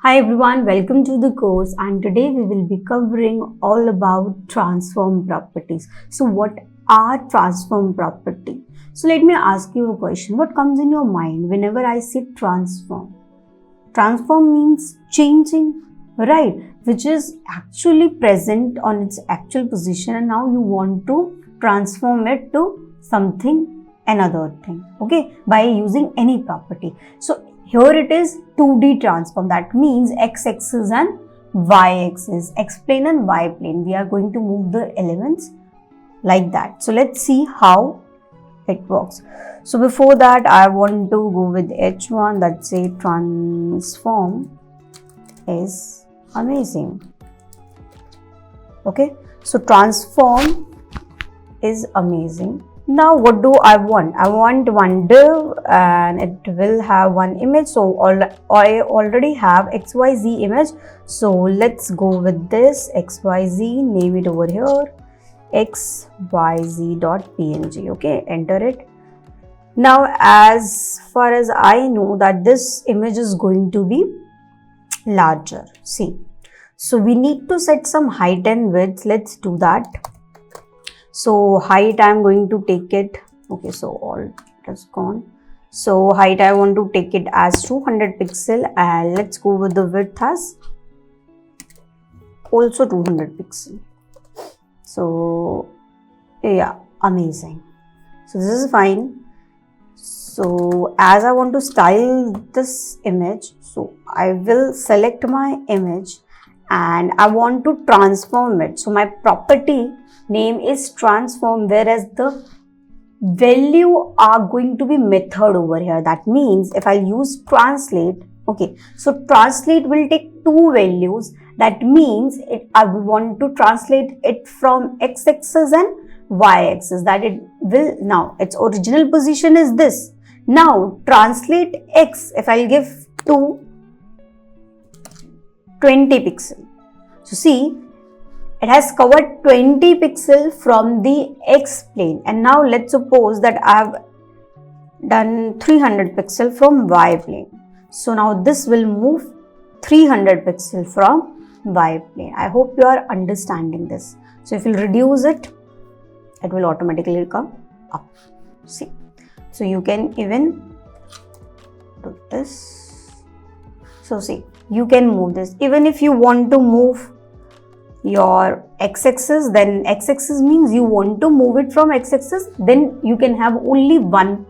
Hi everyone, welcome to the course, and today we will be covering all about transform properties. So what are transform property? So let me ask you a question. What comes in your mind whenever I say transform? Transform means changing, right? Which is actually present on its actual position and now you want to transform it to something another thing, okay, by using any property. So here it is 2D transform, that means x-axis and y-axis, x-plane and y-plane. We are going to move the elements like that. So let's see how it works. So before that, I want to go with H1, that say transform is amazing. Okay, so transform is amazing. Now what do I want? I want one div and it will have one image. So I already have XYZ image. So let's go with this XYZ, name it over here xyz.png. okay, enter it. Now as far as I know that this image is going to be larger, see, so we need to set some height and width. Let's do that. So height I am going to take it, okay, so all has gone. So height I want to take it as 200 pixel and let's go with the width as also 200 pixel. So yeah, amazing. So this is fine. So as I want to style this image, so I will select my image and I want to transform it. So my property name is transform, whereas the value are going to be method over here. That means if I use translate, okay, so translate will take two values. That means I want to translate it from x-axis and y-axis, that it will, now its original position is this. Now translate x, if I'll give to 20 pixel. So see, it has covered 20 pixel from the x plane, and now let's suppose that I have done 300 pixel from y plane. So now this will move 300 pixel from y plane. I hope you are understanding this. So if you reduce it, it will automatically come up. See, so you can even do this. So see, you can move this. Even if you want to move your x-axis, then x-axis means you want to move it from x-axis, then you can have only one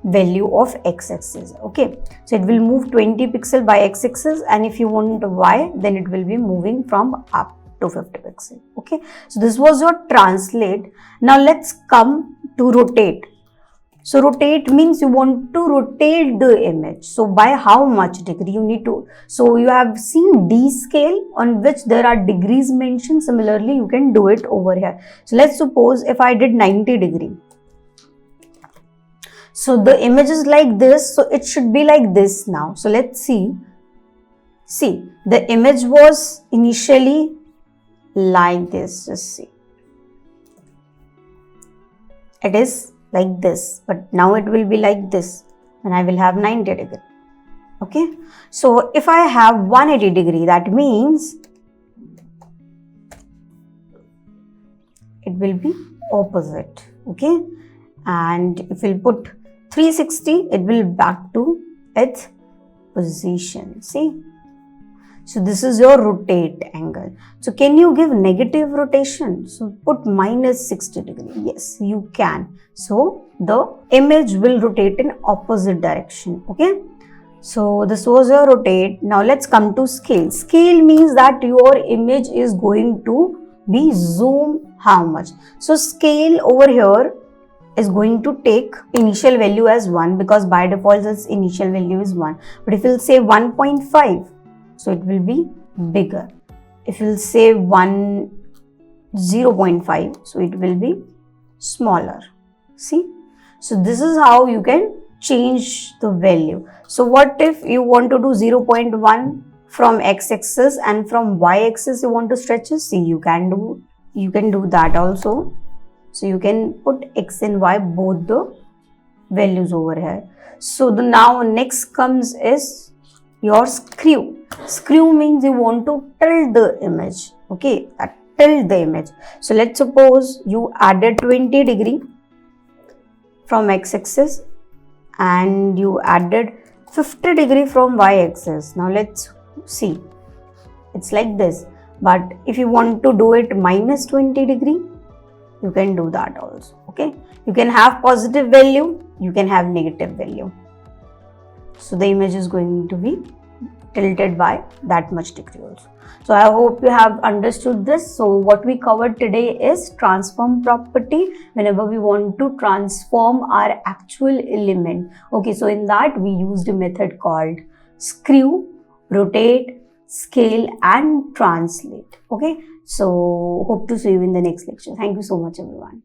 value of x-axis, okay. So it will move 20 pixel by x-axis, and if you want y, then it will be moving from up to 50 pixel, okay. So this was your translate. Now let's come to rotate. So rotate means you want to rotate the image. So by how much degree you need to, so you have seen D scale on which there are degrees mentioned. Similarly, you can do it over here. So let's suppose if I did 90 degree. So the image is like this. So it should be like this now. So let's see. See, the image was initially like this. Just see. It is like this, but now it will be like this and I will have 90 degree, okay. So if I have 180 degree, that means it will be opposite, okay. And if we'll put 360, it will back to its position, see. So this is your rotate angle. So can you give negative rotation? So put minus 60 degree. Yes, you can. So the image will rotate in opposite direction. Okay. So this was your rotate. Now let's come to scale. Scale means that your image is going to be zoom how much. So scale over here is going to take initial value as 1 because by default its initial value is 1. But if we'll say 1.5, so it will be bigger. If you'll say 0.5, so it will be smaller. See? So this is how you can change the value. So what if you want to do 0.1 from x-axis and from y-axis you want to stretch it? See, you can do that also. So you can put x and y both the values over here. So the now next comes is your screw. Screw means you want to tilt the image. Okay, tilt the image. So let's suppose you added 20 degree from x-axis and you added 50 degree from y-axis. Now let's see. It's like this. But if you want to do it minus 20 degree, you can do that also. Okay, you can have positive value, you can have negative value. So the image is going to be tilted by that much degree also. So I hope you have understood this. So what we covered today is transform property whenever we want to transform our actual element. Okay, so in that we used a method called screw, rotate, scale and translate. Okay, so hope to see you in the next lecture. Thank you so much everyone.